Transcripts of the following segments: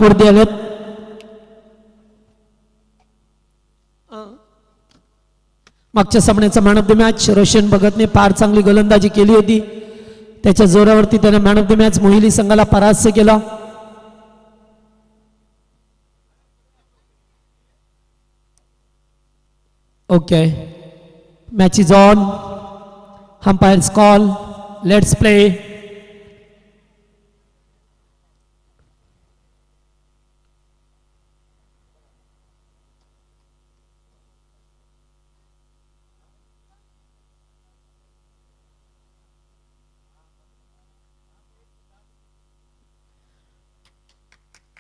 वरती आलेत. मागच्या सामन्याचा man of the match Roshan भगतने फार चांगली गोलंदाजी केली होती. त्याच्या जोरावरती त्याने man of the match Mohili संघाला परास्त केला. Okay, match is on. Umpires call. Let's play.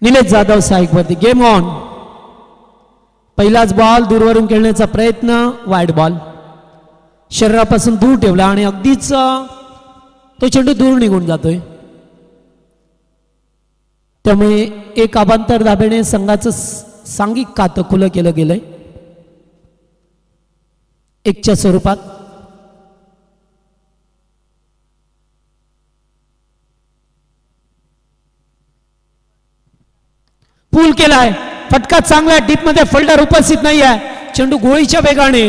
Nilesh Jadhav साईक वरती. Game on. पहिलाच बॉल दूरवरून खेळण्याचा प्रयत्न. Wide ball. शरीरापासून दूर ठेवला आणि अगदीच तो चेंडू दूर निघून जातोय. त्यामुळे एक अबांतर धाब्याने संघाचं सांघिक खातं खुलं केलं गेलंय एकच्या स्वरूपात. पूल केलाय. फटका चांगला. डीप मध्ये फिल्डर उपस्थित नाही आहे. चेंडू गोळीच्या वेगाने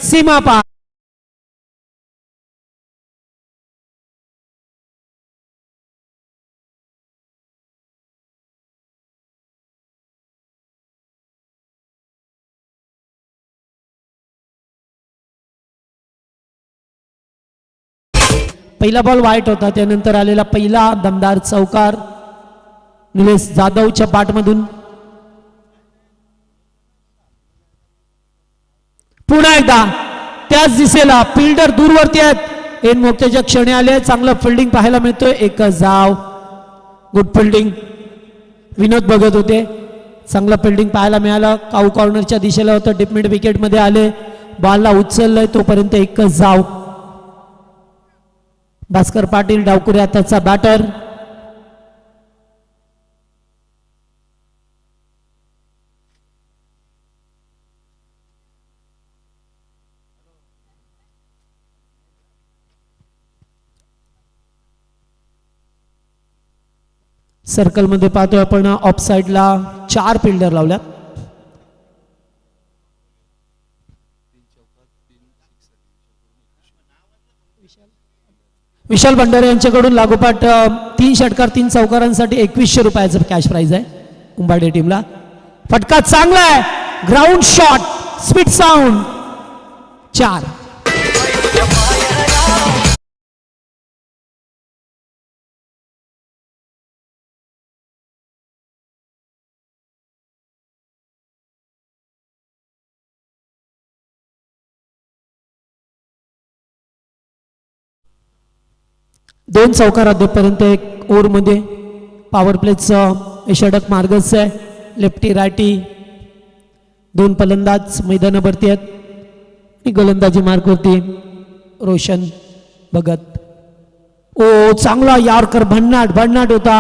सीमा पार. पहिला बॉल वाईट होता. त्यानंतर आलेला पहिला दमदार चौकार निलेश जाधवच्या पाठमधून. पुन्हा एकदा त्याच दिशेला फिल्डर दूरवरती आहेत. एन मोक्याच्या क्षणी आले. चांगलं फिल्डिंग पाहायला मिळतोय. एकच धाव. Good fielding. विनोद बघत होते. चांगलं फिल्डिंग पाहायला मिळालं. काऊ कॉर्नरच्या दिशेला होतं. डीप मिड विकेट मध्ये आले. बॉलला उचललंय तोपर्यंत एकच धाव. भास्कर पाटील डावकुरे आताचा बॅटर. सर्कल मध्ये पाहतोय आपण ऑफ साइडला 4 फिल्डर लावल्यात. विशाल भंडारे यांच्याकडून लागोपाठ 3 षटकार 3 चौकारांसाठी 2100 रुपयाचं कॅश प्राइज आहे उंबाडे टीमला. फटका चांगला आहे. Ground shot. Speed sound. 4. दोन चौकार अद्यापर्यंत एक ओव्हर मध्ये. पॉवर प्लेचं षटक मार्गच आहे. लेफ्टी रायटी 2 फलंदाज मैदानावरती आहेत. गोलंदाजी मार्गवरती रोशन भगत. ओ चांगला यॉर्कर. भन्नाट होता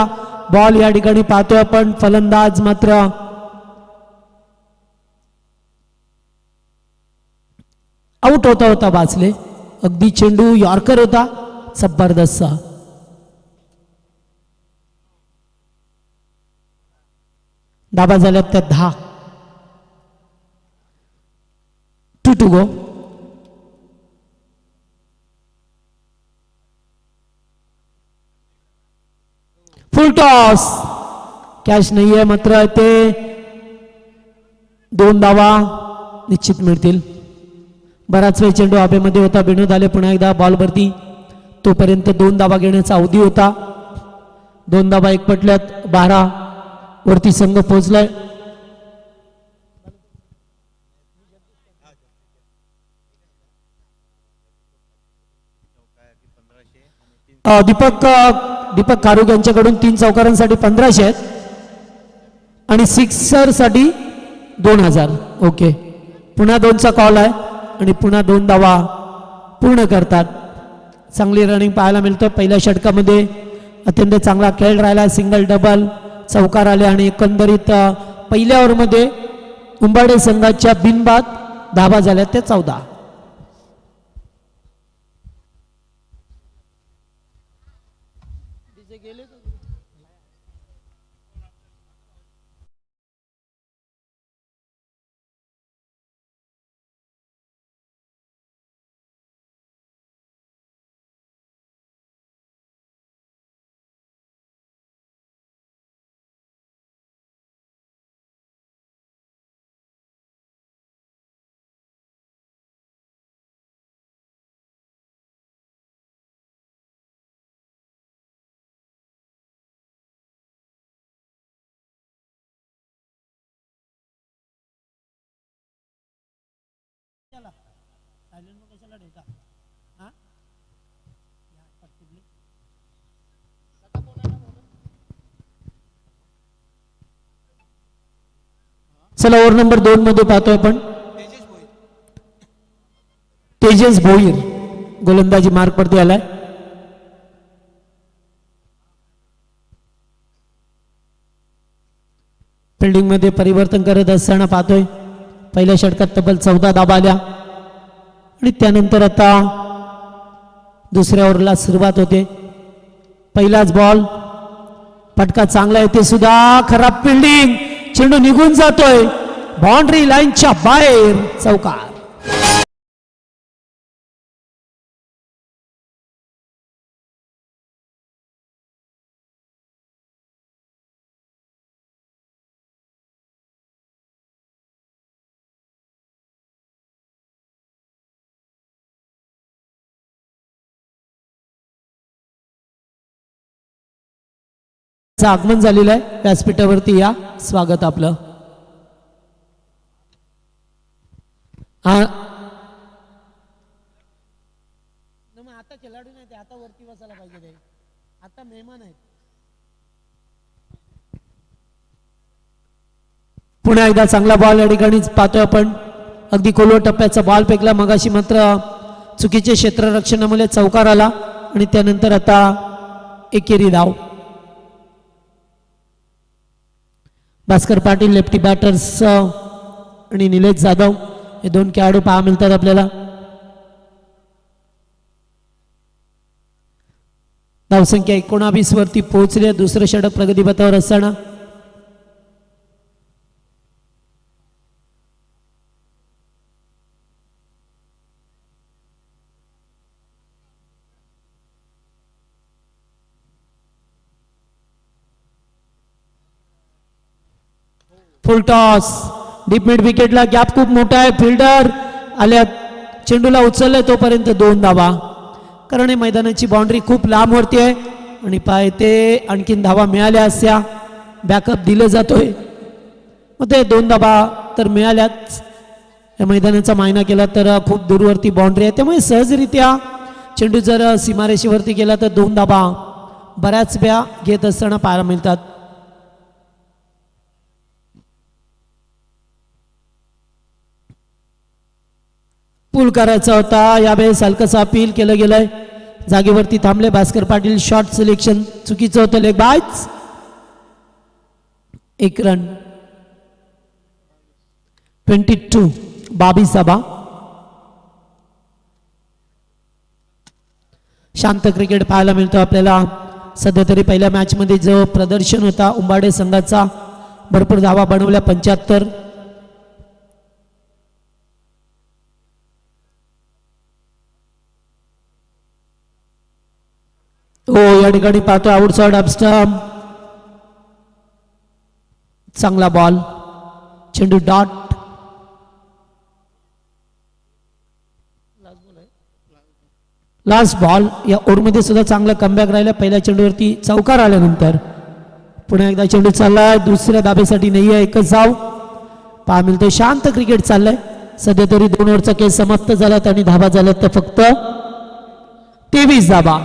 बॉल. या ठिकाणी पाहतोय आपण. फलंदाज मात्र आउट होता वाचले. अगदी चेंडू यॉर्कर होता. जबरदस्त. धाबा झाल्यात त्या 10. 2 to go. Full toss. Catch नाहीये मात्र ते 2 धावा निश्चित मिळतील. बराच वेळ चेंडू हवेमध्ये होता. विनोद आले पुन्हा एकदा बॉलवरती. तोपर्यंत 2 धावा घेण्याचा अवधी होता. 2 धावा एकपटल्यात. 12 वरती संघ पोहोचलाय. दीपक कारुग यांच्याकडून 3 चौकारांसाठी 1500 आहेत आणि सिक्सर साठी 2000. ओके, पुन्हा 2चा कॉल आहे आणि पुन्हा 2 धावा पूर्ण करतात. चांगली रनिंग पाहायला मिळतं. पहिल्या षटकामध्ये अत्यंत चांगला खेळ राहिला. सिंगल डबल चौकार आले आणि एकंदरीत पहिल्या ओव्हरमध्ये उंबाडे संघाच्या बिनबाद धावा झाल्या त्या 14. कशाला सायलेंट कशाला ठेवता हा चला ओव्हर नंबर 2 मध्ये पाहतोय आपण तेजस भोईर गोलंदाजी मार्क पडते आलाय. फिल्डिंग मध्ये परिवर्तन करत असताना पाहतोय पहिल्या षटकात तब्बल 14 धावा आल्या आणि त्यानंतर आता दुसऱ्या ओव्हरला सुरुवात होते. पहिलाच बॉल फटका चांगला येते सुद्धा खराब फिल्डिंग चेंडू निघून जातोय बाउंड्री लाईनच्या बाहेर चौकार. आगमन झालेलं आहे व्यासपीठावरती या स्वागत आपलं. आता खेळाडू नाही ते आता वरती बसायला पाहिजे ते आता मेहमान आहेत. पुन्हा एकदा चांगला बॉल या ठिकाणी पाहतोय आपण अगदी खोलवर टप्प्याचा बॉल फेकला मगाशी मात्र चुकीचे क्षेत्ररक्षणामुळे चौकार आला आणि त्यानंतर आता एकेरी धाव. भास्कर पाटील लेफ्टी बॅटर्स आणि निलेश जाधव हे दोन खेळाडू पाहा मिळतात आपल्याला. धावसंख्या 19 वरती पोहोचली. दुसरं षटक प्रगतीपथावर असताना फुल टॉस डीप मिड विकेटला गॅप खूप मोठा आहे. फिल्डर आल्या चेंडूला उचललाय तोपर्यंत 2 धावा कारण मैदानाची बाउंड्री खूप लांब वरती आहे आणि पाहते आणखीन धावा मिळाल्या असत्या बॅकअप दिलं जातोय मग ते 2 धावा तर मिळाल्याच. या मैदानाचा मायना केला तर खूप दूरवरती बाउंड्री आहे त्यामुळे सहजरित्या चेंडू जर सीमारेषेवरती गेला तर 2 धावा बऱ्याच वेळा घेत असताना पाहायला मिळतात. पूल करायचा होता यावेळेस हलकंसं अपील केलं गेलंय. जागेवरती थांबले भास्कर पाटील. शॉर्ट सिलेक्शन चुकीचं होतं. लेग बायच 1 रन 22 धावा. शांत क्रिकेट पाहायला मिळतो आपल्याला. सध्या तरी पहिल्या मॅच मध्ये जो प्रदर्शन होता उंबाडे संघाचा भरपूर धावा बनवल्या 75. हो या ठिकाणी पाहतो आउटसाइड अपस्टंप चांगला बॉल चेंडू डॉट. लास्ट बॉल या ओव्हरमध्ये सुद्धा चांगला कमबॅक राहिला. पहिल्या चेंडूवरती चौकार आल्यानंतर पुन्हा एकदा चेंडू चाललाय. दुसऱ्या धाब्यासाठी नाही आहे. एकच धाव पहा मिळतोय. शांत क्रिकेट चाललंय सध्या तरी. 2 ओव्हरचा खेळ समाप्त झालात आणि धाबा झाल्यात तर फक्त 23 धाबा.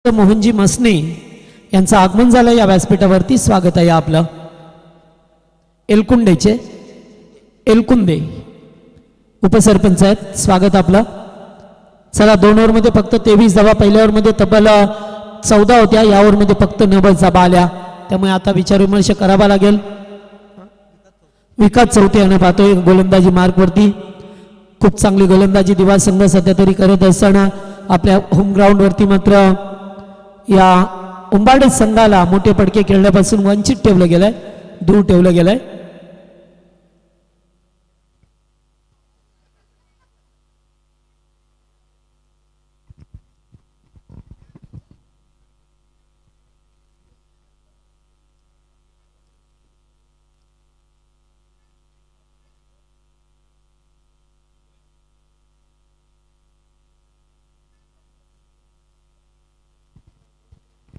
मोहनजी मसने यांचं आगमन झालं या व्यासपीठावरती. स्वागत आहे आपलं. एलकुंदे उपसरपंच आहेत. स्वागत आपलं. चला 2 ओव्हरमध्ये फक्त 23 धावा. पहिल्या ओव्हरमध्ये तब्बल 14 होत्या. या ओव्हरमध्ये फक्त 90 धावा आल्या त्यामुळे आता विचारविमर्श करावा लागेल. विकास चौथे यांना पाहतोय गोलंदाजी मार्कवरती. खूप चांगली गोलंदाजी दिवा संघ सध्या तरी करत असताना आपल्या होम ग्राउंडवरती मात्र या उंबाडे संघाला मोठे पडके खेळण्यापासून वंचित ठेवलं गेलंय. दूर ठेवलं गेलंय.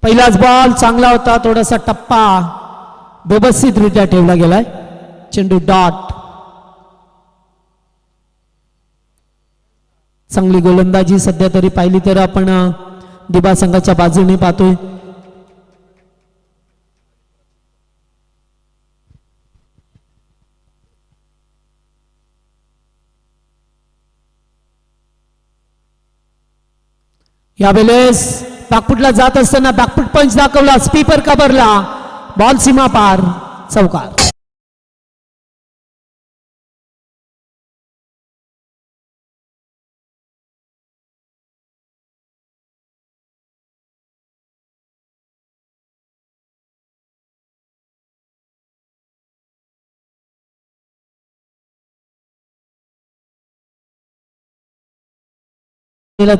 पहिलाच बॉल चांगला होता, थोडासा टप्पा व्यवस्थितरित्या ठेवला गेलाय. चेंडू डॉट. चांगली गोलंदाजी सध्या तरी पाहिली तर आपण दिबा संघाच्या बाजूने पाहतोय. यावेळेस बॅकफुटला जात असताना बॅकफुट पंच दाखवला, स्पीपर कबरला, बॉल सीमा पार, चौकार.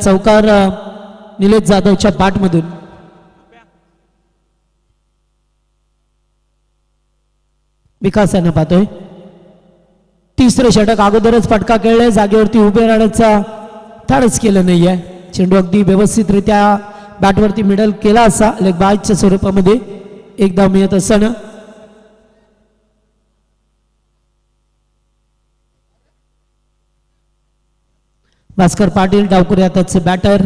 चौकार निलेश जाधवच्या बॅटमधून. विकास यानं पाहतोय. तिसरे षटक अगोदरच फटका खेळले, जागेवरती उभे राहण्याचा धाडस केलं नाहीये. चेंडू अगदी व्यवस्थितरित्या बॅटवरती मिडल केला असा लेग बायच्या स्वरूपामध्ये एक धाव मिळत असताना भास्कर पाटील डावकुरे हाताचे बॅटर.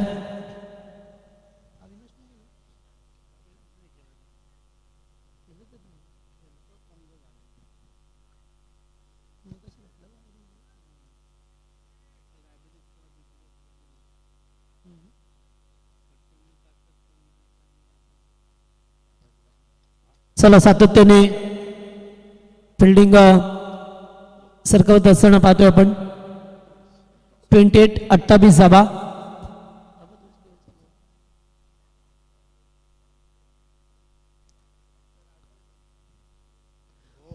चला सातत्याने फिल्डिंग सरकवत असताना पाहतोय आपण. 28 धावा.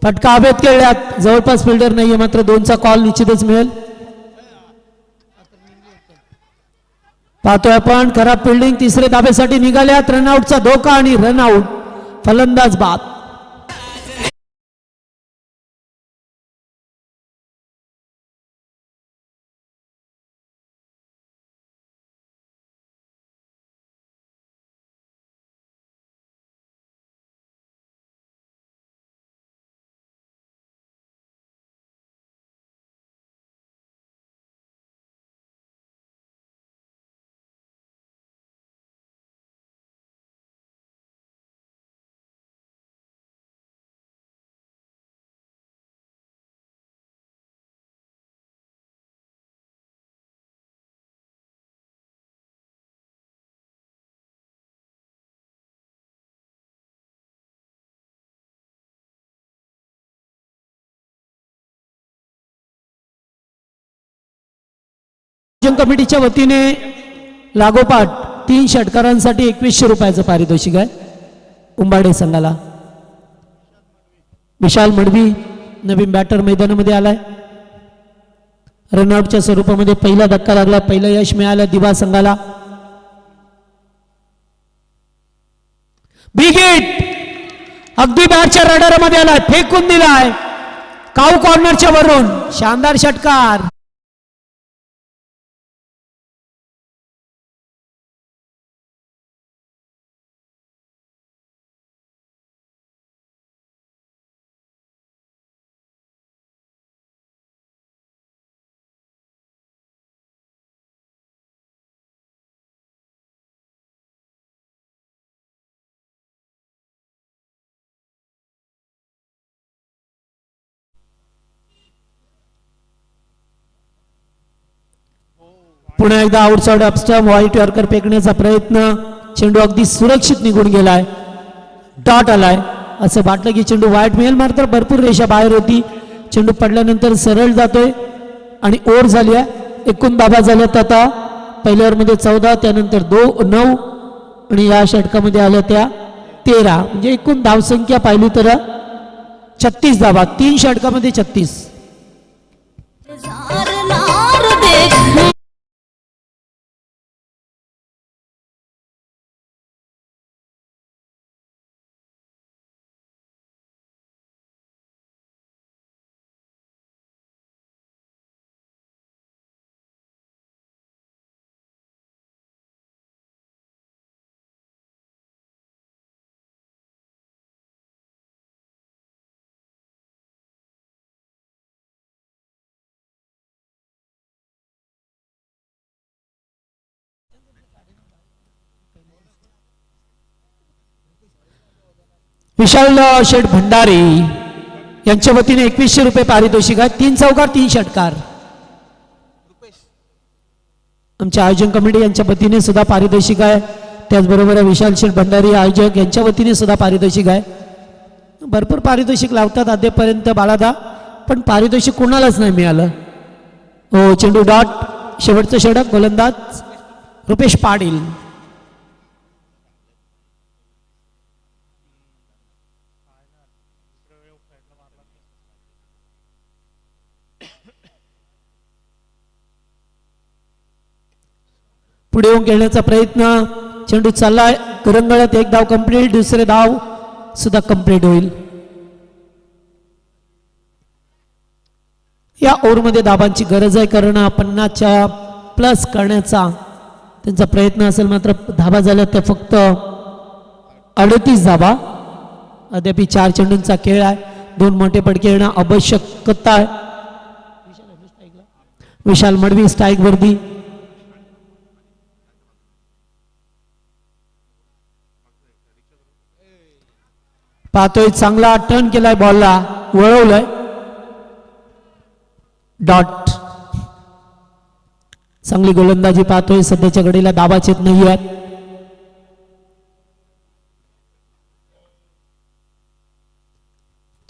फटका हवेत खेळल्यात, जवळपास फिल्डर नाहीये, मात्र 2चा कॉल निश्चितच मिळेल. पाहतोय आपण खराब फिल्डिंग. तिसरे धाब्यासाठी निघाल्यात. रनआउटचा धोका आणि रनआउट. फलंदाज बाद. कमिटीच्या वतीने लागोपाठ 3 षटकारांसाठी 2100 रुपयाचं पारितोषिक आहे उंबाडे संघाला. विशाल मडवी नवीन बॅटर मैदानामध्ये आलाय. रनआउटच्या स्वरूपामध्ये पहिला धक्का लागला, पहिलं यश मिळालं दिवा संघाला. बिग हिट अगदी बॅटच्या रडारमध्ये आलाय, फेकून दिलाय काऊ कॉर्नरच्या वरून. शानदार षटकार. पुन्हा एकदा आउटसाइड अपस्टम्प व्हाईट यॉर्कर फेकण्याचा प्रयत्न. चेंडू अगदी सुरक्षित निघून गेलाय, डॉट आलाय. असं वाटलं की चेंडू वाईट मिळेल, मात्र भरपूर रेषा बाहेर होती. चेंडू पडल्यानंतर सरळ जातोय आणि ओव्हर झाली आहे. एकूण धावा झाल्यात आता पहिल्या ओव्हरमध्ये 14, त्यानंतर 9 आणि या षटकामध्ये आल्या त्या 13. म्हणजे एकूण धावसंख्या पाहिली तर 36 धावा, 3 षटकामध्ये 36. विशाल शेठ भंडारी यांच्या वतीने 2100 रुपये पारितोषिक आहे. 3 चौकार 3 षटकार. आमच्या आयोजन कमिटी यांच्या वतीने सुद्धा पारितोषिक आहे. त्याचबरोबर विशाल शेठ भंडारी आयोजक यांच्या वतीने सुद्धा पारितोषिक आहे. भरपूर पारितोषिक लावतात अद्यापर्यंत बाळादा, पण पारितोषिक कोणालाच नाही मिळालं. हो, चेंडू डॉट, शेवटचं षटक, गोलंदाज रुपेश पाटील. पुढे येऊन खेळण्याचा प्रयत्न, चेंडू चाललाय रंगळत, एक धाव कंप्लीट, दुसरे धाव सुद्धा कंप्लीट होईल. या ओव्हरमध्ये धाबांची गरज आहे, कारण 50च्या प्लस करण्याचा त्यांचा प्रयत्न असेल. मात्र धाबा झाल्या त्या फक्त 38 धाबा. अद्याप 4 चेंडूंचा खेळ आहे, 2 मोठे फटके येणं आवश्यकता आहे. विशाल मडवी स्ट्राईक वरती. पाहतोय चांगला टर्न केलाय, बॉलला वळवलंय, डॉट. चांगली गोलंदाजी पाहतोय. सध्याच्या घडीला दाबाच येत नाही आहेत.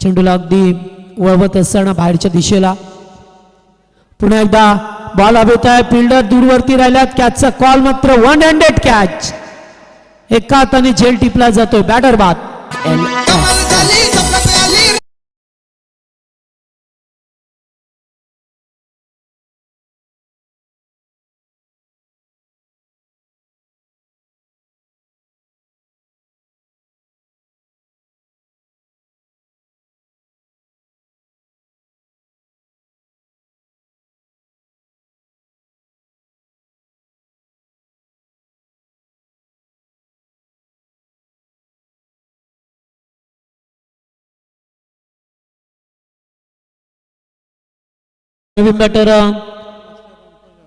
चेंडूला अगदी वळवत असताना बाहेरच्या दिशेला पुन्हा एकदा बॉल हवेत आहे. फिल्डर दूरवरती राहिल्यात. कॅचचा कॉल मात्र 1 हँडेड कॅच. एका हाताने झेल टिपला जातोय. बॅटर बाद. नवीन बॅटर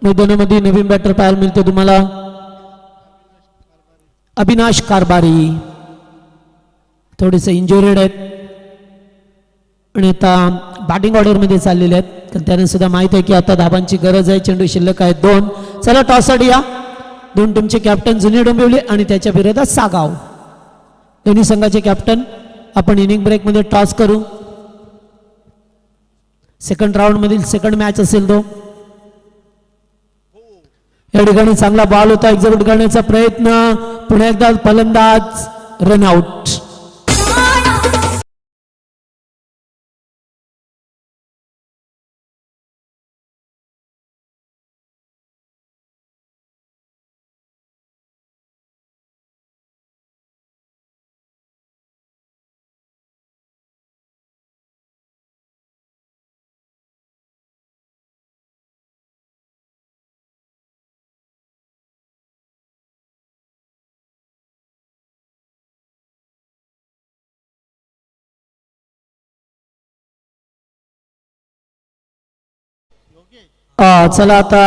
मैदानामध्ये नवीन बॅटर पाहायला मिळतो तुम्हाला. अविनाश कारभारी थोडेसे इंजुरेड आहेत आणि आता बॅटिंग ऑर्डरमध्ये चाललेले आहेत, तर त्यांना सुद्धा माहित आहे की आता धाबांची गरज आहे. चेंडू शिल्लक आहे 2. चला टॉससाठी या. 2 टीमचे कॅप्टन जुने डोंबिवली आणि त्याच्या विरोधात सागाव. दोन्ही संघाचे कॅप्टन आपण इनिंग ब्रेकमध्ये टॉस करू. सेकंड राऊंड मधील सेकंड मॅच असेल तो. या ठिकाणी चांगला बॉल होता, एक्झिक्यूट करण्याचा प्रयत्न, पुन्हा एकदा फलंदाज रनआउट. चला आता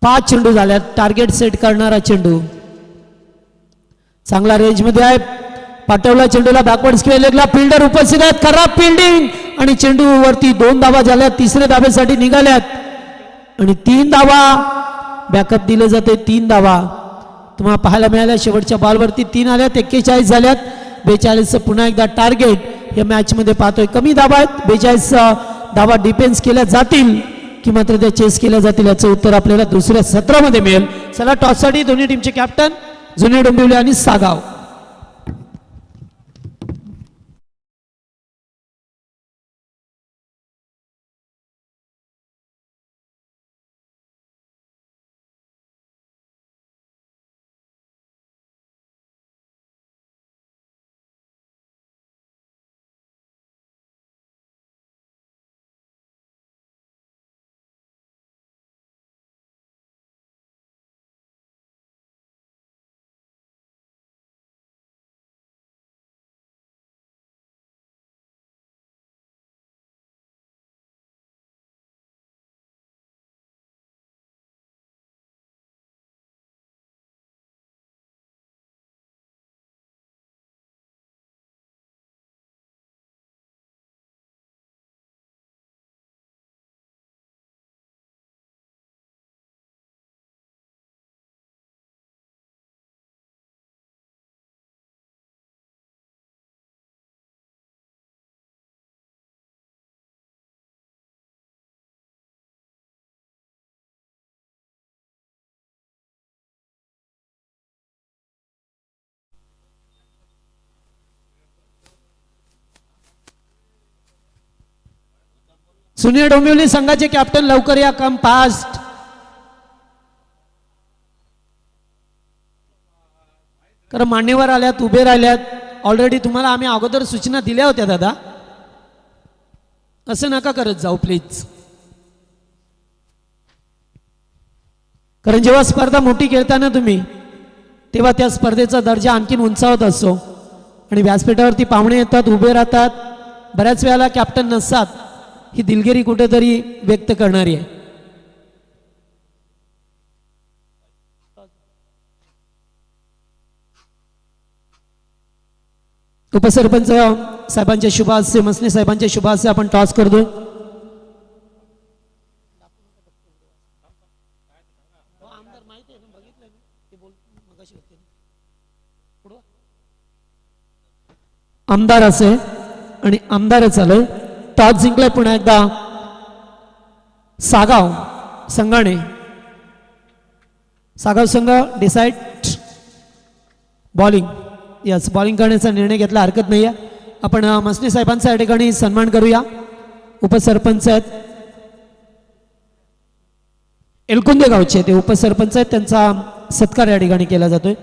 5 चेंडू झाल्यात. टार्गेट सेट करणारा चेंडू चांगला रेंज मध्ये आहे. पाठवला चेंडूला बॅकवर्ड स्क्वेअर लेगला. फिल्डर उपस्थित आहेत. खराब फिल्डिंग आणि चेंडू वरती 2 धावा झाल्यात. तिसऱ्या धाब्यासाठी निघाल्यात आणि 3 धावा बॅकअप दिले जाते. 3 धावा तुम्हाला पाहायला मिळाल्या. शेवटच्या बॉलवरती 3 आल्यात. 41 झाल्यात. 42 पुन्हा एकदा टार्गेट या मॅच मध्ये पाहतोय. कमी धावा आहेत. 42 धावा डिफेन्स केल्या जातील की मात्र त्या चेस केल्या जातील, याचं उत्तर आपल्याला दुसऱ्या सत्रामध्ये मिळेल. चला टॉससाठी दोन्ही टीमचे कॅप्टन जुने डोंबिवली आणि सागाव. सुनील डोंबिवली संघाचे कॅप्टन लवकर या, कम फास्ट. कारण मान्यवर आल्यात, उभे राहिल्यात. ऑलरेडी तुम्हाला आम्ही अगोदर सूचना दिल्या होत्या दादा, असं नका करत जाऊ प्लीज. कारण जेव्हा स्पर्धा मोठी खेळताना तुम्ही, तेव्हा त्या स्पर्धेचा दर्जा आणखीन उंचावत असतो. आणि व्यासपीठावरती पाहुणे येतात, उभे राहतात, बऱ्याच वेळेला कॅप्टन नसतात. ही दिलगिरी कुठेतरी व्यक्त करणारी आहे. उपसरपंच साहेबांच्या शुभ हस्ते, मसने साहेबांच्या शुभ हस्ते आपण टॉस करतोय. आमदार असे आणि आमदारच आलंय. टॉस जिंकलाय पुन्हा एकदा सागाव संघाने. सागाव संघ डिसाइड बॉलिंग. यस, बॉलिंग करण्याचा निर्णय घेतला, हरकत नाही आहे. आपण मसने साहेबांचा या ठिकाणी सन्मान करूया. उपसरपंच आहेत एलकुंदे गावचे, ते उपसरपंच आहेत, त्यांचा सत्कार या ठिकाणी केला जातोय.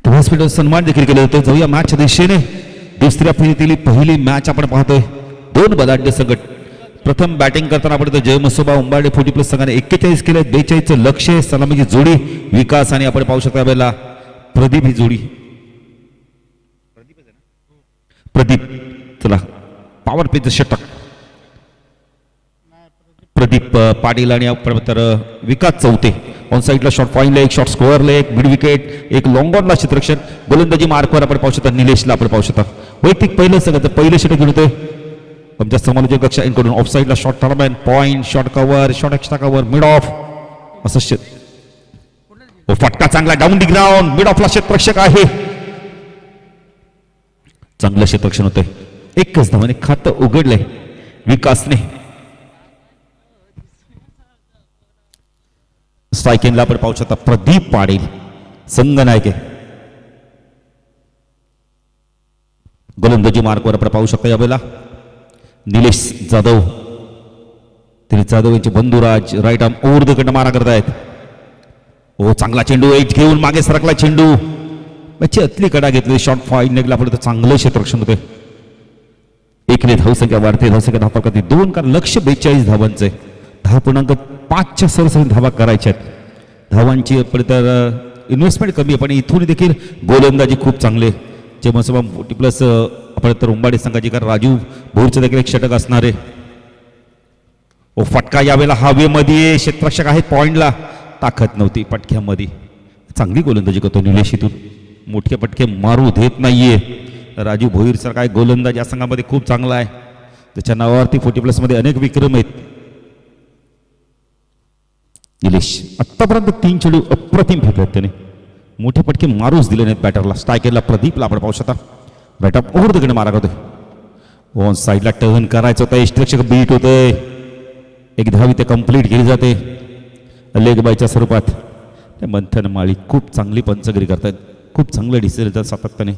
हॉस्पिटल सन्मान देखील केले होते. जाऊया मॅचच्या दिशेने. दुसऱ्या फेरीतील पहिली मॅच आपण पाहतोय. दोन बलाढ्य संघ. प्रथम बॅटिंग करताना आपण जय मसोबा उंबाडे 40+ संघाने 41 केले. 42चं लक्ष. सलामीची जोडी विकास आणि आपण पाहू शकता वेळेला प्रदीप ही जोडी. प्रदीप चला पॉवर प्लेचं षटक. प्रदीप पाटील आणि तर विकास चौथे. ऑन साईडला शॉर्ट पॉईंटला एक, शॉर्ट स्कोअरला एक, मिड विकेट एक, लॉंग ऑनला क्षेत्ररक्षण. गोलंदाजी मार्कवर आपण पाहू शकता निलेशला आपण पाहू शकता. वैयक्तिक पहिलं सगळं पहिलं षटक घेऊन होते आमच्या समालोचक कक्षा यांकडून. ऑफ साईडला short third man, point, short cover, short extra cover, mid off असं फटका चांगला डाऊन दी ग्राउंड. मिड ऑफला क्षेत्ररक्षक आहे. चांगलं क्षेत्ररक्षण होतंय. एकच धावाने खातं उघडलंय विकासने. स्ट्रायकिंगला आपण पाहू शकता प्रदीप पाटील संघनायक आहे. गोलंदाजी मार्कवर आपण पाहू शकता यावेळेला निलेश जाधव. तरी जाधव यांचे बंधुराज राईट आर्म ओव्हर द कडनं मारा करतायत. ओ चांगला चेंडू, एज घेऊन मागे सरकला चेंडू. त्याची अतली कडा घेतली. शॉर्ट फाईट निघला आपण चांगलं क्षेत्ररक्षण होते. एकने धावसंख्या वाढते. धावसंख्या धाव करते 2 कारण लक्ष 42 धावांचे. 10.5च्या सरासरी धावा करायच्या आहेत. धावांची तर इन्व्हेस्टमेंट कमी आहे पण इथून देखील गोलंदाजी खूप चांगले. जे मसोबा 40+ आपण तर उंबाडे संघाची कारण राजू भोरचं देखील एक षटक असणार आहे. ओ फटका यावेळेला हवेमध्ये. क्षेत्ररक्षक आहेत पॉइंटला. ताकद नव्हती पटक्यामध्ये. चांगली गोलंदाजी करतो निलेश. इथून मोठे पटके मारू देत नाहीये. राजू भोईरचा काय गोलंदाज या संघामध्ये खूप चांगला आहे. त्याच्या नावावरती 40+ मध्ये अनेक विक्रम आहेत. निलेश आतापर्यंत 3 चेंडू अप्रतिम फेकलेत त्याने. मोठे पटके मारूच दिले नाहीत बॅटरला. स्ट्रायकरला प्रदीपला आपण पाहू शकता बॅट ऑफ ओव्हर तिकडे मारा करतोय. ऑन साईडला टर्न करायचं होतं. यष्टरक्षक बीट होतंय. एक धाव इथे कंप्लीट केली जाते लेग बायच्या स्वरूपात. मंथन माळी खूप चांगली पंचगिरी करतायत. खूप चांगलं डिसिजन येतात सातत्याने.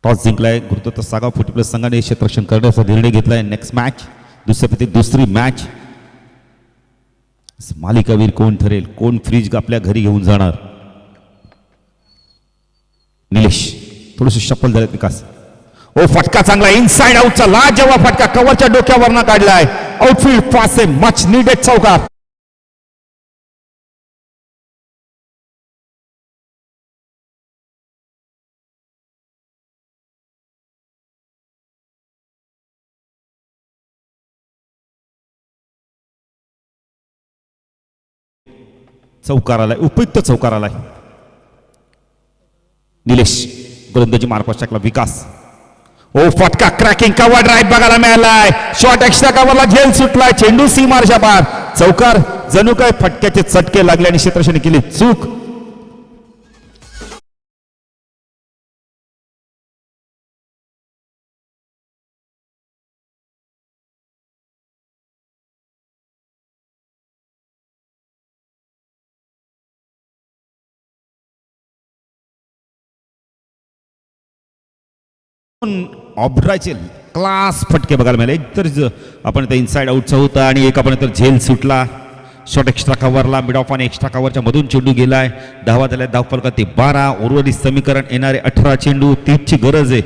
टॉस जिंकलाय गुरुदत्त सागाव 40+ संघाने क्षेत्ररक्षण करण्याचा निर्णय घेतलाय. नेक्स्ट मॅच दुसऱ्या फेरीत दुसरी मॅच. मालिकावीर कोण ठरेल, कोण फ्रीज आपल्या घरी घेऊन जाणार. निलेश थोडस शफल झालेत विकास. ओ फटका चांगला इनसाइड आउटचा लाजवाब फटका कव्हरच्या डोक्यावरनं काढलाय. आउटफील्ड पास आहे. मच नीडेड चौकार. चौकार आलाय. उपयुक्त चौकार आलाय. निलेश गोलंदाजी मार्कवर टाकला विकास. ओ फटका क्रॅकिंग कव्हर ड्राईव्ह बघायला मिळालाय. शॉट एक्स्ट्रा कव्हरला झेल सुटलाय. चेंडू सीमारच्या पार. चौकार. जणू काय फटक्याचे चटके लागले आणि क्षेत्ररक्षण केली चूक. ऑब्रायचे क्लास फटके बघायला मिळाले. एक तर आपण ते इनसाइड आउटचा होता आणि एक आपण तर झेल सुटला. शॉट एक्स्ट्रा कव्हरला मिड ऑफ आणि एक्स्ट्रा कव्हरच्या मधून चेंडू गेलाय. धावा झाल्या धाव फलकात ते 12. उर्वरित समीकरण येणारे 18 चेंडू 30ची गरज आहे.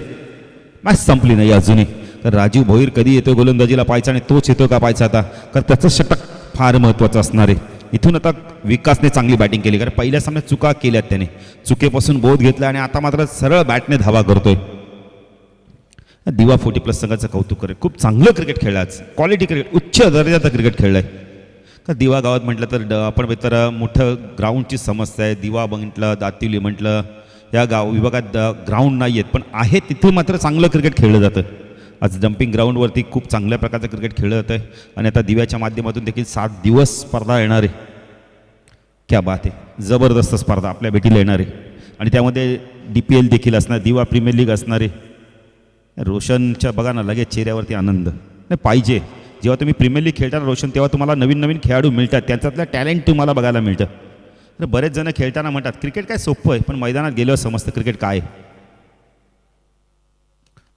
मॅच संपली नाही अजूनही. तर राजीव भोईर कधी येतो गोलंदाजीला पाहायचा आणि तोच येतो का पाहायचा आता, कारण त्याचं षटक फार महत्त्वाचं असणार आहे. इथून आता विकासने चांगली बॅटिंग केली, कारण पहिल्या सामन्यात चुका केल्यात त्याने. चुकेपासून बोध घेतला आणि आता मात्र सरळ बॅटने धावा करतोय. दिवा 40+ संघाचं कौतुक करेल. खूप चांगलं क्रिकेट खेळलं आज. क्वालिटी क्रिकेट, उच्च दर्जाचं क्रिकेट खेळलंय. का दिवा गावात म्हटलं तर आपण तर मोठं ग्राउंडची समस्या आहे. दिवा म्हटलं, दातिवली म्हटलं, या गाव विभागात ग्राउंड नाही आहेत, पण आहे तिथे मात्र चांगलं क्रिकेट खेळलं जातं. आज जम्पिंग ग्राउंडवरती खूप चांगल्या प्रकारचं क्रिकेट खेळलं जातं आहे. आणि आता दिव्याच्या माध्यमातून देखील 7 दिवस स्पर्धा येणार आहे. क्या बात आहे. जबरदस्त स्पर्धा आपल्या भेटीला येणार आहे. आणि त्यामध्ये DPL देखील असणार, दिवा प्रीमियर लीग असणार आहे. रोशनच्या बघा ना लगेच चेहऱ्यावरती आनंद. नाही पाहिजे. जेव्हा तुम्ही प्रीमियर लीग खेळता रोशन, तेव्हा तुम्हाला नवीन नवीन खेळाडू मिळतात, त्यांच्यातलं टॅलेंट तुम्हाला बघायला मिळतं. तर बरेच जण खेळताना म्हणतात क्रिकेट काय सोपं आहे, पण मैदानात गेल्यावर समजतं क्रिकेट काय.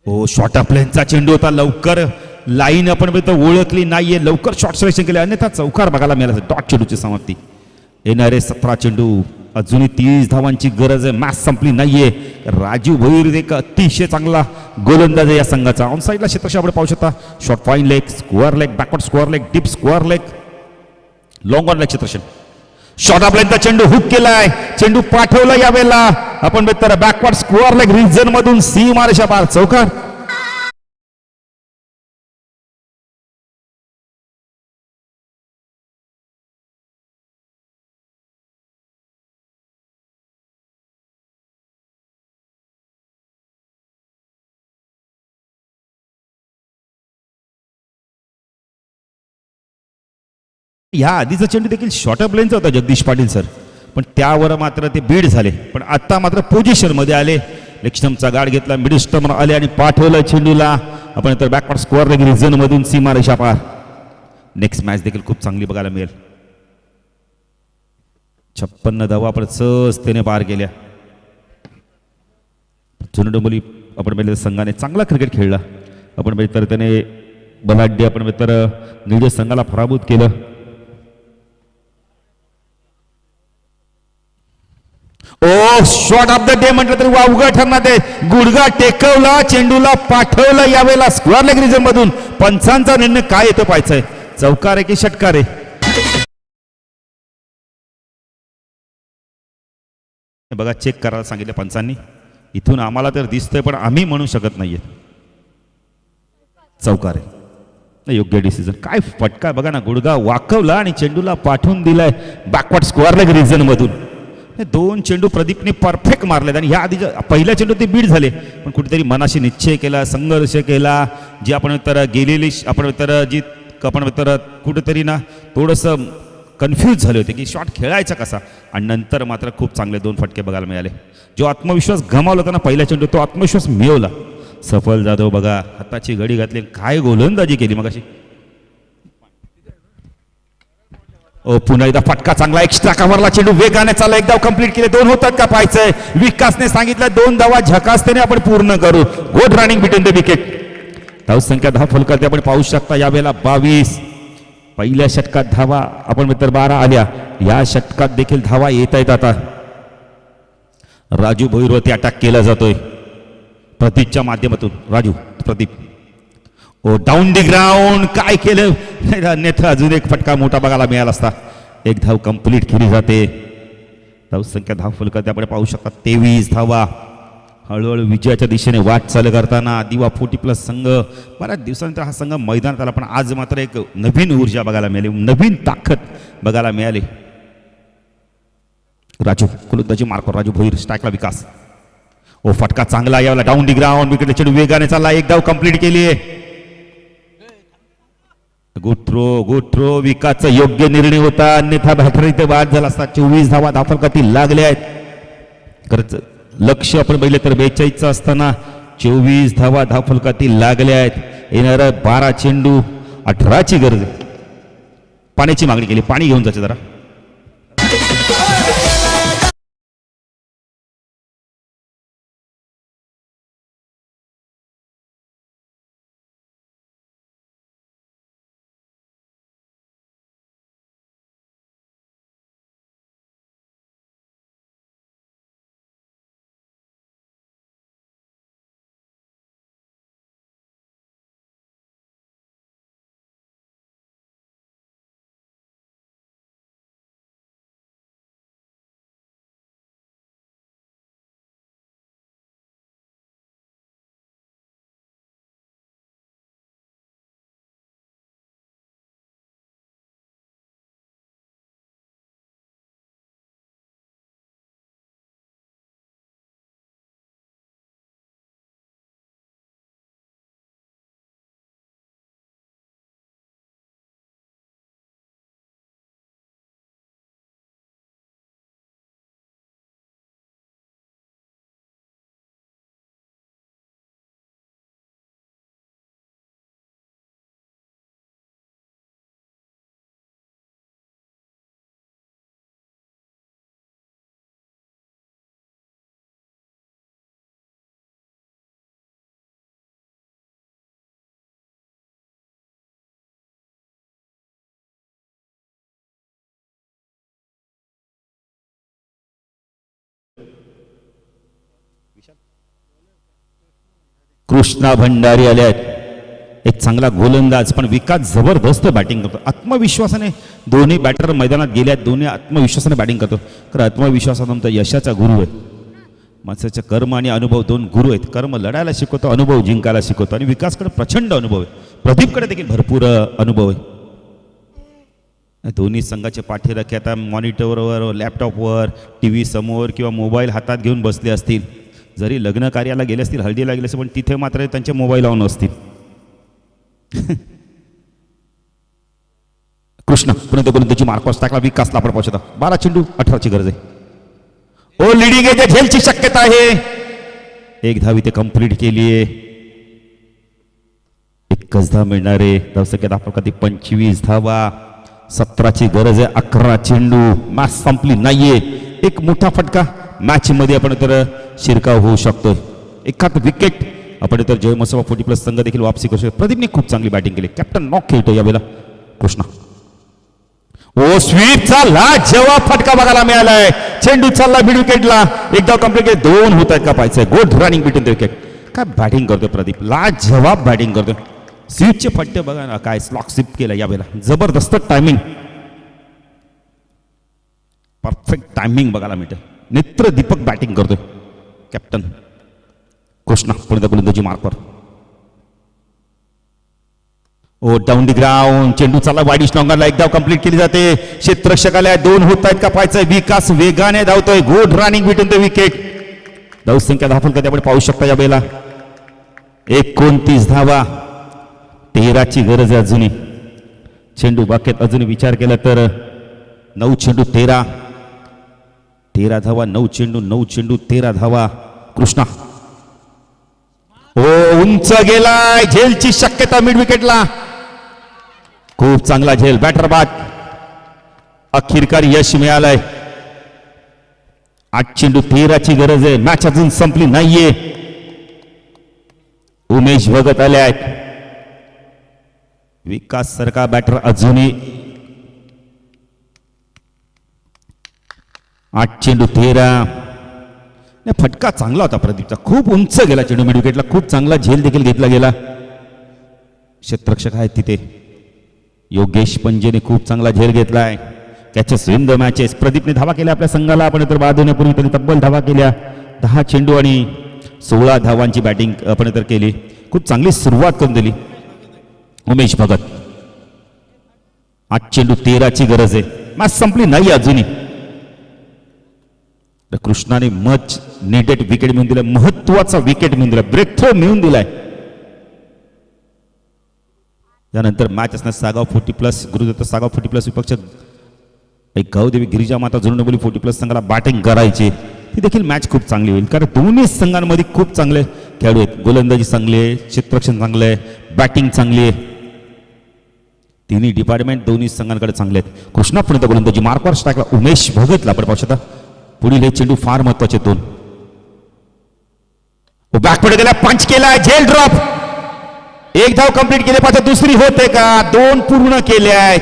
हो शॉर्ट प्लेनचा चेंडू होता. लवकर लाईन आपण ओळखली नाहीये, लवकर शॉर्ट सिलेक्शन केले, अन्यथा चौकार बघायला मिळाला. डॉट चेंडूची समाप्ती. येणारे 17 चेंडू. अजूनही 30 धावांची गरज आहे. मॅच संपली नाहीये. राजीव भोईर एक अतिशय चांगला गोलंदाज आहे या संघाचा. ऑन साईडला क्षेत्रक्षण आपण पाहू शकता. Short fine leg, square leg, backward square leg, deep square leg, long on leg क्षेत्रक्षण. शॉर्ट आपल्याचा चेंडू हुक केलाय. चेंडू पाठवला यावेळेला आपण तर बॅकवर्ड स्क्वेअर लेग रिजन मधून सीमारेषा पार. चौकार. या आधीचा चेंडू देखील शॉर्ट प्लेनचा होता जगदीश पाटील सर, पण त्यावर मात्र ते बीड झाले. पण आता मात्र पोझिशनमध्ये आले. लेगस्टमचा गाड घेतला, मिड स्टम्प आले आणि पाठवलं चेंडूला आपण तर बॅकवर्ड स्क्वेअर लेग रिजन मधून सीमारेषा पार. नेक्स्ट मॅच देखील खूप चांगली बघायला मिळेल. 56 धावा आपण सहजतेने पार केल्या. जुनं डोंबिवली आपण संघाने चांगला क्रिकेट खेळला. आपण तर त्याने बलाढ्य आपण तर निळ्या संघाला पराभूत केलं. ओ शॉट ऑफ द डे म्हटलं तरी वावगा ठरणार ते. गुडगा टेकवला, चेंडूला पाठवलं यावेळेला स्क्वेअर लेग रिजन मधून. पंचांचा निर्णय काय येतो पाहायचंय. चौकार आहे की षटकार आहे. बघा चेक करायला सांगितलं पंचांनी. इथून आम्हाला तर दिसतंय पण आम्ही म्हणू शकत नाहीये. चौकार आहे. योग्य डिसिजन. काय फटका बघा ना. गुडगा वाकवला आणि चेंडूला पाठवून दिलाय बॅकवर्ड स्क्वेअर लेग रिजन मधून. 2 चेंडू प्रदीपने परफेक्ट मारलेत आणि ह्या आधी पहिल्या चेंडू ते बीड झाले, पण कुठेतरी मनाशी निश्चय केला, संघर्ष केला. जी आपण तर गेलेली आपण तर जी आपण तर कुठेतरी ना थोडंसं कन्फ्यूज झाले होते की शॉट खेळायचा कसा. आणि नंतर मात्र खूप चांगले 2 फटके बघायला मिळाले. जो आत्मविश्वास गमावला होता ना पहिल्या चेंडू, तो आत्मविश्वास मिळवला. सफल जाधव बघा हाताची घडी घातली, काय गोलंदाजी केली मगाशी. ओ पुन्हा एकदा फटका चांगला. एक्स्ट्रा कव्हरला चेंडू वेगाने चालला. एक धाव कंप्लीट केले. 2 होतात का पाहायचंय. विकासने सांगितलं 2 धावा झकासतेने आपण पूर्ण करू. Good running between the wicket. धाव संख्या 10 फलकात आपण पाहू शकता. यावेळेला 22. पहिल्या षटकात धावा आपण तर 12 आल्या. या षटकात देखील धावा येत आहेत. आता राजू भोईरवरती अटॅक केला जातोय प्रदीपच्या माध्यमातून. राजू प्रदीप ओ डाऊन दी ग्राउंड. काय केलं अन्यथा अजून एक फटका मोठा बघायला मिळाला असता. एक धाव कंप्लीट केली जाते. धाव संख्या 10 फलकात आपण पाहू शकता. 23 धावा. हळूहळू विजयाच्या दिशेने वाटचाल करताना दिवा 40+ संघ बऱ्याच दिवसानंतर हा संघ मैदानात आला, पण आज मात्र एक नवीन ऊर्जा बघायला मिळाली, नवीन ताकद बघायला मिळाली. राजू गोलंदाजी मार्कवर. राजू भोईर स्ट्राईकला विकास. ओ फटका चांगला यावला डाऊन दी ग्राउंड विकेट चेंडू वेगाने चालला एक धाव कंप्लीट केली गुड थ्रो विकासचा योग्य निर्णय होता अन्यथा बॅटर इथे बाद झाला असता 24 धावा धावफलकातील लागले आहेत खरंच लक्ष आपण बघितले तर 42 असताना 24 धावा धावफलकातील लागले आहेत येणारा 12 चेंडू 18 ची गरज आहे पाण्याची मागणी केली पाणी घेऊन जायचं जरा कृष्णा भंडारी आले आहेत एक चांगला गोलंदाज पण विकास जबरदस्त बॅटिंग करतो आत्मविश्वासाने दोन्ही बॅटर मैदानात गेले आहेत दोन्ही आत्मविश्वासाने बॅटिंग करतो कारण आत्मविश्वास हा तुमचा यशाचा गुरु आहे माणसाचे कर्म आणि अनुभव दोन गुरु आहेत कर्म लढायला शिकवतो अनुभव जिंकायला शिकवतो आणि विकासकडे प्रचंड अनुभव आहे प्रदीपकडे देखील भरपूर अनुभव आहे दोन्ही संघाचे पाठीराखे आता मॉनिटरवर लॅपटॉपवर टीव्ही समोर किंवा मोबाईल हातात घेऊन बसले असतील जरी लग्न कार्याला गेले असतील हळदीला गेले असतील पण तिथे मात्र त्यांचे मोबाईल ऑन असतील कृष्णा पुन्हा गोलंदाजी मार्कॉस टाकला विकासला आपण पोहोचता 12 चेंडू 18 ची गरज आहे ओ लिडिंग आहे झेलची शक्यता आहे एक धाव इथे कंप्लीट केली आहे एकच धाव मिळणार आहे धावसंख्या आपण 25 धावा 17 ची गरज आहे 11 चेंडू मॅच संपली नाहीये एक मोठा फटका मॅच मध्ये आपण तर शिरकाव होऊ शकतोय एखाद विकेट आपण तर जय मसोबा 40+ संघ देखील वापसी करू शकतो प्रदीपने खूप चांगली बॅटिंग केली कॅप्टन नॉक खेळतो यावेळेला कृष्णा ओ स्वीपचा लाजवाब फटका बघायला मिळालाय चेंडू चालला मिड विकेटला एकदा कंप्लीट केले 2 होत आहेत का पाहायचंय good running between the wicket काय बॅटिंग करतोय प्रदीप लाजवाब बॅटिंग करतोय स्वीपचे फटके बघा ना काय स्लॉक स्वीप केला यावेळेला जबरदस्त टायमिंग परफेक्ट टायमिंग बघायला मिळते नेत्र दीपक बॅटिंग करतोय कॅप्टन कृष्णा पुढे गोलंदाजी मार्कवर ओ डाऊन दी ग्राउंड चेंडू चालला वाईड स्ट्रॉंगरला एक धाव कंप्लीट केली जाते क्षेत्ररक्षकाला 2 होत आहेत का पाहायचंय विकास वेगाने धावतोय good running between the wicket धावसंख्या धावफलकात आपण पाहू शकता या वेळेला 29 धावा 13 ची गरज आहे अजूनही चेंडू बाकेत अजून विचार केला तर 9 चेंडू 13 धावा 9 चेंडू 13 धावा कृष्णा ओ उंच गेलाय झेलची शक्यता मिड विकेटला खूप चांगला झेल बॅटर बाद अखेरकार यश मिळालंय 8 चेंडू 13 ची गरज आहे मॅच अजून संपली नाहीये उमेश भगत आले आहेत विकास सरका बॅटर अजूनही 8 चेंडू 13 फटका चांगला होता प्रदीपचा खूप उंच गेला चेंडू मिड विकेटला खूप चांगला झेल देखील घेतला गेला क्षेत्ररक्षक आहेत तिथे योगेश पंजेने खूप चांगला झेल घेतलाय कॅचेस विन द मॅचेस प्रदीपने धावा केल्या आपल्या संघाला आपण तर बाद होण्यापूर्वी त्यांनी तब्बल धावा केल्या 10 चेंडू आणि 16 धावांची बॅटिंग आपण तर केली खूप चांगली सुरुवात करून दिली उमेश भगत 8 चेंडू 13 ची गरज आहे मॅच संपली नाही अजूनही कृष्णाने मच नेटेड विकेट मिळून दिलाय, महत्वाचा विकेट मिळून दिलाय, ब्रेक थ्रो मिळून दिलाय. यानंतर मॅच असणार सागाव 40+, गुरुदत्त सागाव 40+ विपक्ष गावदेवी गिरिजा माता जुळणबोली 40+ संघाला बॅटिंग करायची. ती देखील मॅच खूप चांगली होईल, कारण दोन्ही संघांमध्ये खूप चांगले खेळाडू आहेत. गोलंदाजी चांगली आहे, क्षेत्ररक्षण चांगलं आहे, बॅटिंग चांगली आहे. तिन्ही डिपार्टमेंट दोन्ही संघांकडे चांगले आहेत. कृष्णा पुणे गोलंदाजी मार्कवर स्ट्राईकला उमेश भगतला आपण पाहू शकता. पुढील हे चेंडू फार महत्वाचे दोन. बॅक पुढे गेला, पंच केला, झेल ड्रॉप. एक धाव कंप्लीट केले पाहिजे, दुसरी होते का? दोन पूर्ण केले आहेत.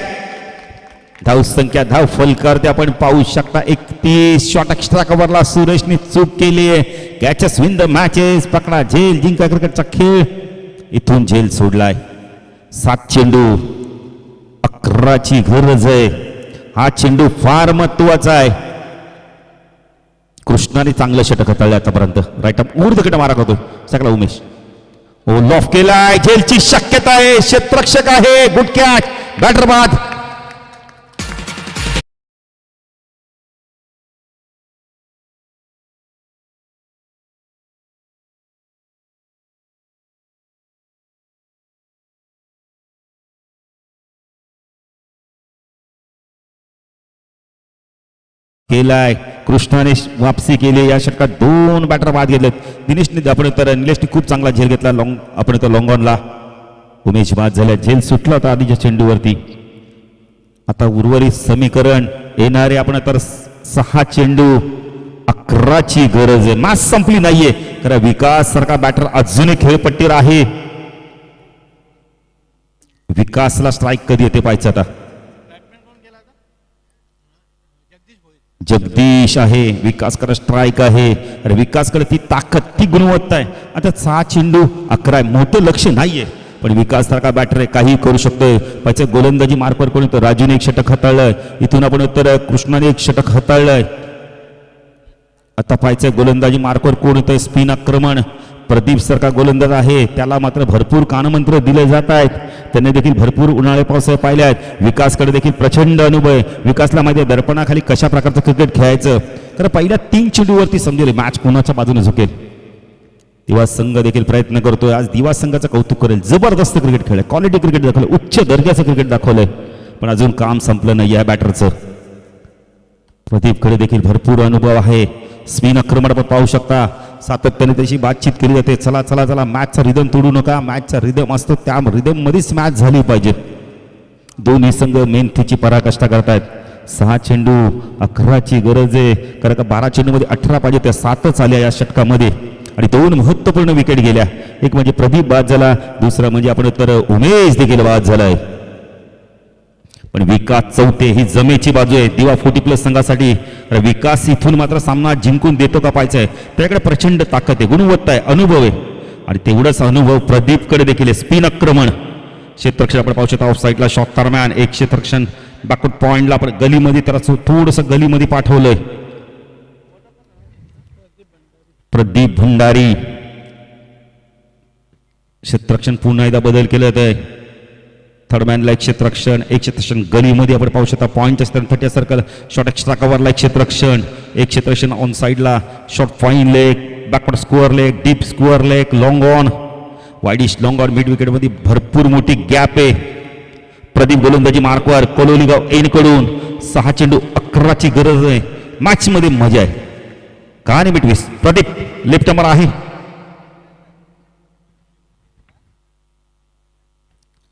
धाव संख्या धाव फलकर आपण पाहू शकता. 31 शॉट एक्स्ट्रा कव्हरला सुरेशने चूक केली आहे. कॅचेस विन द मॅचेस, पकडा झेल जिंका क्रिकेटचा खेळ. इथून झेल सोडलाय. 7 चेंडू 11ची गरज आहे. हा चेंडू फार महत्वाचा आहे. कृष्णाने चांगलं षटक हाताळलं आतापर्यंत. राईट अप ऊर्ध्वकडे मारा करतो सगळा उमेश. ओ लॉफ केलाय, झेलची शक्यता आहे, क्षेत्ररक्षक आहे, गुड कॅच, बॅटर बाद. केलाय कृष्णाने वापसी केली. या षटकात 2 बॅटर बाद घेतलेत. दिनेशने आपण तर निलेशने खूप चांगला झेल घेतला लॉंग, आपण तर लॉंग ऑनला. उमेश बाद झाल्या, झेल सुटला होता आधीच्या चेंडूवरती. आता उर्वरित समीकरण येणारे आपण तर 6 चेंडू 11ची गरज आहे. मॅच संपली नाहीये, कारण विकास सारखा बॅटर अजूनही खेळपट्टीवर आहे. विकासला स्ट्राईक कधी येते पाहायचं आता. जगदीश आहे, विकासकडे स्ट्राईक आहे. अरे विकासकडे ती ताकद, ती गुणवत्ता आहे. आता 6 चेंडू 11 आहे, मोठं लक्ष नाहीये, पण विकास सारखा बॅटर आहे, काही करू शकतोय. पाहिजे गोलंदाजी मार्फत कोणी तर राजूने एक षटक हाताळलंय. इथून आपण उत्तर कृष्णाने एक षटक हाताळलंय. आता पाहिजे गोलंदाजी मार्फत कोण होतंय, स्पिन आक्रमण. प्रदीप सारखा गोलंदाज आहे, त्याला मात्र भरपूर कानमंत्र दिले जात आहेत. त्यांनी देखील भरपूर उन्हाळे पावसाळे पाहिले आहेत. विकासकडे देखील प्रचंड अनुभव आहे. विकासला माहिती आहे दर्पणाखाली कशा प्रकारचं क्रिकेट खेळायचं. कारण पहिल्या 3 चेंडूवरती समजेल मॅच कोणाच्या बाजूने झुकेल. दिवा संघ देखील प्रयत्न करतोय. आज दिवा संघाचं कौतुक करेल, जबरदस्त क्रिकेट खेळलं, क्वालिटी क्रिकेट दाखवलं, उच्च दर्जाचं क्रिकेट दाखवलंय. पण अजून काम संपलं नाही या बॅटरचं. प्रदीपकडे देखील भरपूर अनुभव आहे. स्पिन आक्रमण आपण पाहू शकता, सातत्याने त्याची बातचीत केली जाते. चला चला चला, मॅचचा रिदम तोडू नका. मॅचचा रिदम असतो, त्या रिदम मध्येच मॅच झाली पाहिजे. दोन्ही संघ मेहनतीची पराकाष्ठा करतायत. 6 चेंडू 11ची गरज आहे, कारण का 12 चेंडूमध्ये 18 पाहिजे, त्या 7च आल्या या षटकामध्ये. आणि 2 महत्वपूर्ण विकेट गेल्या. एक म्हणजे प्रदीप बाद झाला, दुसरा म्हणजे आपण तर उमेश देखील बाद झालाय. पण विकास चौथे, ही जमेची बाजू आहे दिवा 40+ संघासाठी. विकास इथून मात्र सामना जिंकून देतो का पाहायचं आहे. त्याकडे प्रचंड ताकद आहे, गुणवत्ता आहे, अनुभव आहे. आणि तेवढाच अनुभव प्रदीपकडे देखील आहे. स्पिन आक्रमण, क्षेत्ररक्षण आपण पाहू शकता ऑफ साईडला शॉट दरम्यान एक क्षेत्ररक्षण बॅकवर्ड पॉइंटला आपण गलीमध्ये त्याला थोडंसं गलीमध्ये पाठवलंय. प्रदीप भंडारी क्षेत्ररक्षण पुन्हा एकदा बदल केलं जात आहे. थर्डमॅनला एक क्षेत्ररक्षण, एक क्षेत्ररक्षण गलीमध्ये आपण पाहू शकता. पॉईंट असताना 30 सर्कल शॉर्ट एक्स्ट्रा कव्हरला एक क्षेत्ररक्षण, एक क्षेत्ररक्षण ऑन साईडला short fine leg, backward square leg, deep square leg, long on, wideish long on. Mid विकेटमध्ये भरपूर मोठी गॅप आहे. प्रदीप गोलंदाजी मार्कवर, कोलोलीगाव एनकडून 6 चेंडू 11ची गरज आहे. मॅचमध्ये मजा आहे का नाही मिटवीस. प्रदीप लेफ्ट नंबर आहे.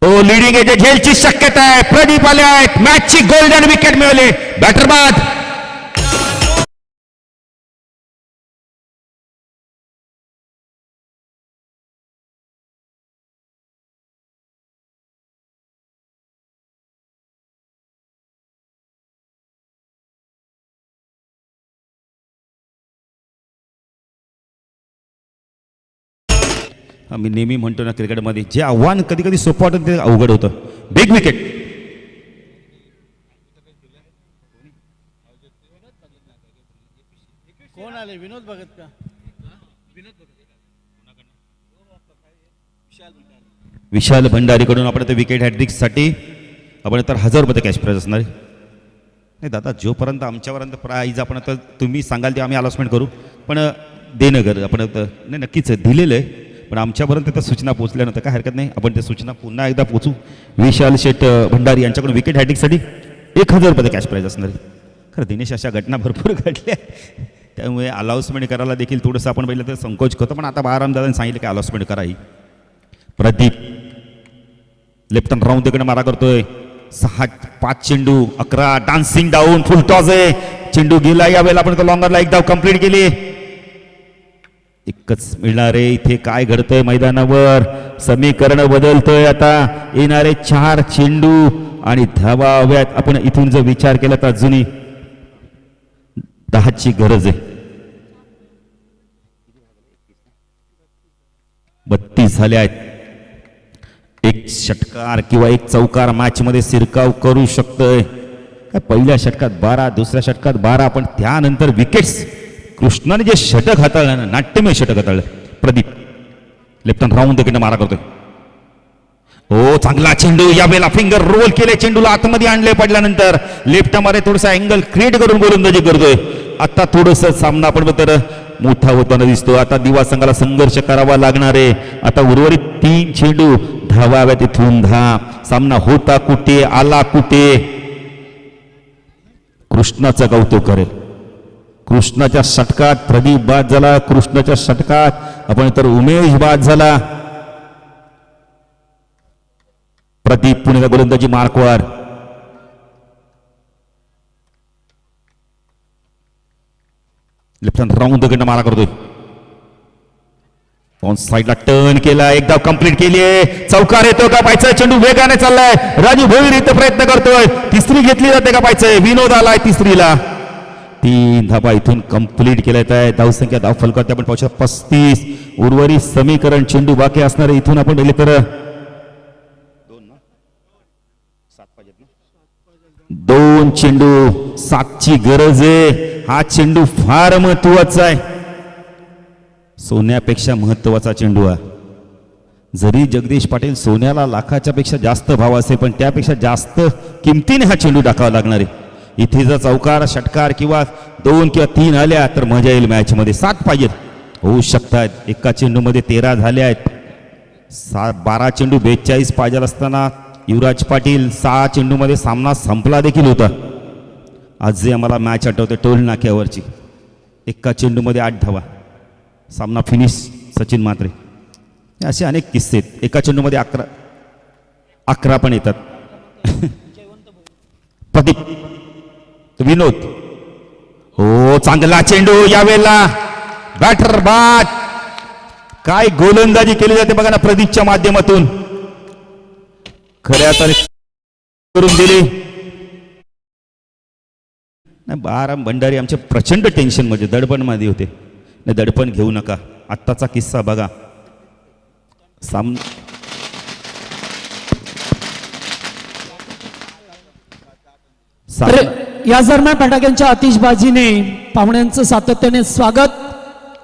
लीडिंग एज झेलची शक्यता आहे. प्रदीप आले आहेत, मॅचची गोल्डन विकेट मिळवली, बॅटर बाद. आम्ही नेहमी म्हणतो ना क्रिकेटमध्ये जे आव्हान कधी कधी सोपं वाटतं ते अवघड होतं. Big wicket. कोण आले? विनोद भगत का? विशाल भंडारीकडून आपण ते विकेट हॅट्रिकसाठी आपण तर 1000 रुपये कॅश प्राईज असणार आहे. नाही दादा, जोपर्यंत आमच्यापर्यंत प्राईज आपण तर तुम्ही सांगाल ते आम्ही अनाउन्समेंट करू. पण देणं गर आपण नाही नक्कीच दिलेलं आहे, पण आमच्यापर्यंत त्या सूचना पोहोचल्या नव्हत्या. काय हरकत नाही, आपण त्या सूचना पुन्हा एकदा पोचू. विशाल शेठ भंडारी यांच्याकडून विकेट हॅटिकसाठी 1000 रुपये कॅश प्राईज असणार आहे. खरं दिनेश, अशा घटना भरपूर घडल्या, त्यामुळे अलाउन्समेंट करायला देखील थोडंसं आपण पहिलं तर संकोच करतो, पण आता बारामदादांनी सांगितलं की अलाउन्समेंट करा. ही प्रदीप लेफ्ट हँड राऊंड तिकडे मारा करतोय. 5 चेंडू 11 डान्सिंग डाऊन फुल टॉस आहे. चेंडू गेला, यावेळेला आपण लॉंगरला एक धाव कंप्लीट केली. एकच मिळणार आहे. इथे काय घडतंय मैदानावर, समीकरण बदलतोय. आता येणारे 4 चेंडू आणि धावा हव्यात. आपण इथून जर विचार केला तर अजूनही 10ची गरज आहे. 32 झाले आहेत. एक षटकार किंवा एक चौकार मॅच मध्ये शिरकाव करू शकतोय. पहिल्या षटकात 12, दुसऱ्या षटकात 12, पण त्यानंतर विकेट्स कृष्णाने जे षटक हाताळलं ना, नाट्यमय षटक हाताळलं. प्रदीप लेफ्ट हँड राऊंड तिकडे मारा करतोय. हो चांगला चेंडू, यावेळेला फिंगर रोल केले, चेंडूला आतमध्ये आणले. पडल्यानंतर लेफ्ट मध्ये थोडासा अँगल क्रिएट करून गोलंदाजी करतोय. आता थोडस सामना आपण तर मोठा होताना दिसतो. आता दिवा संघाला संघर्ष करावा लागणार आहे. आता उर्वरित 3 चेंडू धावाव्यात. इथून सामना होता कुठे, आला कुठे. कृष्णाचं कौतुक करेल. कृष्णाच्या षटकात प्रदीप बाद झाला. कृष्णाच्या षटकात आपण तर उमेश बाद झाला. प्रदीप पुणेला गोलंदाजी मार्कवर. लेफ्ट हँड राऊंड कडनं मारा करतोय. ऑन साईडला टर्न केला, एक धाव कंप्लीट केली आहे. चौकार येतो का पाहायचं. चेंडू वेगाने चाललाय. राजू भोईर इथं प्रयत्न करतोय. तिसरी घेतली जाते का पाहायचंय. विनोद आलाय तिसरीला. 3 धावा इथून कंप्लीट केल्यात आहे. धावसंख्या धाव फलकात आपण पाहू शकतो 35. उर्वरित समीकरण चेंडू बाकी असणारे इथून आपण पाहिले तर 2 चेंडू 7ची गरज आहे. हा चेंडू फार महत्वाचा आहे. सोन्यापेक्षा महत्वाचा चेंडू आहे. जरी जगदीश पाटील सोन्याला लाखाच्या पेक्षा जास्त भाव असेल, पण त्यापेक्षा जास्त किमतीने हा चेंडू टाकावा लागणार आहे. इथे जर चौकार षटकार किंवा 2 किंवा 3 आल्या तर मजा येईल. मॅच मध्ये 7 पाहिजेत, होऊ शकतात. एका चेंडू मध्ये 13 झाले आहेत. 12 चेंडू 42 पाहिजे असताना युवराज पाटील 6 चेंडू मध्ये सामना संपला देखील होता. आज जे आम्हाला मॅच आठवते टोल नाक्यावरची, एका चेंडू मध्ये 8 धावा, सामना फिनिश सचिन म्हात्रे. असे अनेक किस्से आहेत. एका चेंडू मध्ये 11 पण येतात. प्रदीप, विनोद, हो चांगला चेंडू. यावेळेला बॅटर बाद. काय गोलंदाजी केली जाते बघा ना प्रदीपच्या माध्यमातून. खऱ्या अर्थाने करून दिली. नाही, बाराम भंडारी आमचे प्रचंड टेन्शन मध्ये दडपण मध्ये होते. नाही, दडपण घेऊ नका. आत्ताचा किस्सा बघा. या दरम्यान फटाक्यांच्या आतिषबाजीने पाहुण्यांचं सातत्याने स्वागत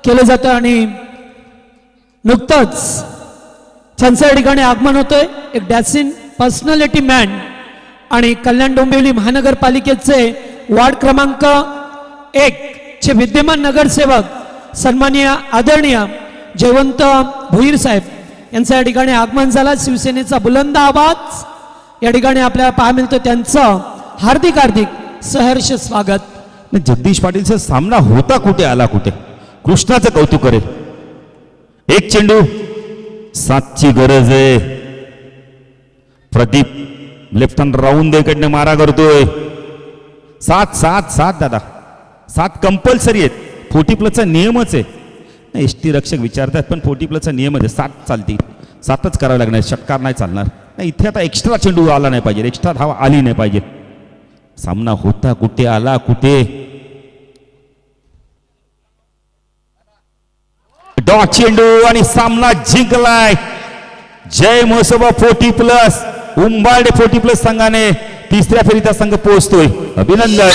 केलं जातं आणि नुकतंच त्यांचं या ठिकाणी आगमन होतंय. एक डॅसिन पर्सनॅलिटी मॅन आणि कल्याण डोंबिवली महानगरपालिकेचे वार्ड क्रमांक 1 चे विद्यमान नगरसेवक सन्माननीय आदरणीय जयवंत भोईर साहेब यांचं या ठिकाणी आगमन झालं. शिवसेनेचा बुलंद आवाज या ठिकाणी आपल्याला पाहायला मिळतो. त्यांचं हार्दिक हार्दिक सहर्ष स्वागत. जगदीश पाटीलचा सामना होता कुठे, आला कुठे. कृष्णाचं कौतुक करेल. एक चेंडू 7ची गरज आहे. प्रदीप लेफ्ट हँड राऊंड कडनं मारा करतोय. 7 दादा, 7 कंपल्सरी आहेत. 40+ नियमच आहे. एसटी रक्षक विचारतात, पण 40+ नियम आहे. 7 चालतील, 7च करावं लागणार. षटकार नाही चालणार. नाही, इथे आता एक्स्ट्रा चेंडू आला नाही पाहिजे, एक्स्ट्रा धावा आली नाही पाहिजे. सामना होता कुठे, आला कुठे. डॉट चेंडू आणि सामना जिंकलाय. जय महोत्सव 40+, उंबारडे 40+ संघाने तिसऱ्या फेरीचा संघ पोहोचतोय. अभिनंदन.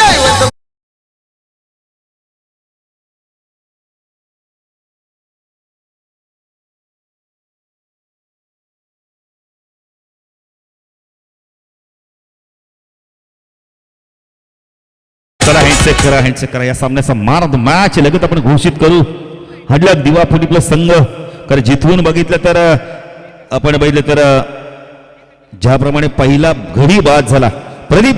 हँडसेक करा. या सामन्याचा मॅच लगेच आपण घोषित करू. हडलक दिवा पुणे प्लस संघ कारण जिथून बघितलं तर आपण बघितलं तर ज्याप्रमाणे पहिला घडी बाद झाला प्रदीप